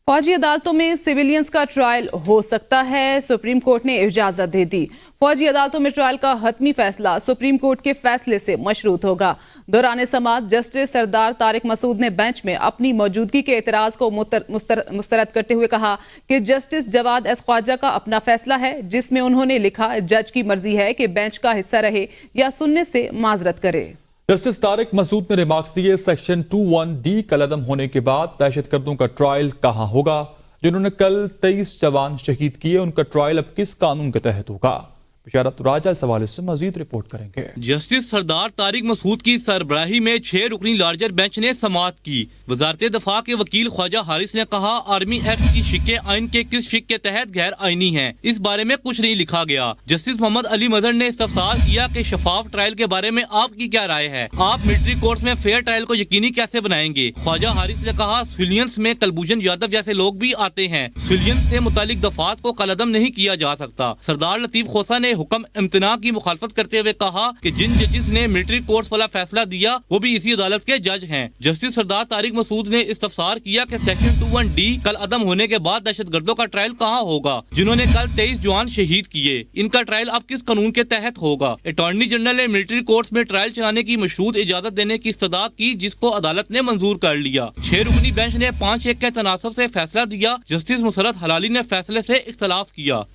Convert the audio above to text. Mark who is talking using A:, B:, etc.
A: फौजी अदालतों में सिविलियंस का ट्रायल हो सकता है, सुप्रीम कोर्ट ने इजाजत दे दी। फौजी अदालतों में ट्रायल का हतमी फैसला सुप्रीम कोर्ट के फैसले से मशरूत होगा। दौरान समाअत जस्टिस सरदार तारिक मसूद ने बेंच में अपनी मौजूदगी के एतराज को मुस्तरद करते हुए कहा कि जस्टिस जवाद एस ख्वाजा का अपना फैसला है, जिसमें उन्होंने लिखा जज की मर्जी है कि बेंच का हिस्सा रहे या सुनने से माजरत करे।
B: जस्टिस तारिक मसूद ने रिमार्क्स दिए, सेक्शन 21D कलअदम होने के बाद दहशतगर्दों का ट्रायल कहां होगा? जिन्होंने कल 23 जवान शहीद किए, उनका ट्रायल अब किस कानून के तहत होगा? बिशारत राजा इस हवाले से मजीद रिपोर्ट करेंगे।
C: जस्टिस सरदार तारिक मसूद की सरबराही में 6 रुकनी लार्जर बेंच ने समाअत की। वजारत दफा के वकील ख्वाजा हारिस ने कहा, आर्मी एक्ट की शिक्के आइन के किस शिक के तहत गैर आइनी है, इस बारे में कुछ नहीं लिखा गया। जस्टिस मोहम्मद अली मजहर ने इस्तफसार किया कि शफाफ ट्रायल के बारे में आपकी क्या राय है? आप मिलिट्री कोर्ट में फेयर ट्रायल को यकीनी कैसे बनाएंगे? ख्वाजा हारिस ने कहा, सिविलियंस में कलभूषण यादव जैसे लोग भी आते हैं, सिविलियंस से मुतालिक दफात को कलअदम नहीं किया जा सकता। सरदार लतीफ खोसा ने हुक्म इम्तना की मुखालफत करते हुए कहा कि जिन जजिस ने मिलिट्री कोर्ट्स वाला फैसला दिया वो भी इसी अदालत के जज हैं। जस्टिस सरदार तारिक मसूद ने इस्तफसार किया कि सेक्शन 21D कल अदम होने के बाद दहशतगर्दों का ट्रायल कहाँ होगा, जिन्होंने कल 23 जवान शहीद किए, इनका ट्रायल अब किस कानून के तहत होगा? अटॉर्नी जनरल ने मिलिट्री कोर्ट्स में ट्रायल चलाने की मशरूत इजाजत देने की इस्तदा की, जिसको अदालत ने मंजूर कर लिया। 6 रुकनी बेंच ने 5-1 के तनासब से फैसला दिया। जस्टिस मुसरत हलाली ने फैसले से इख्तलाफ किया।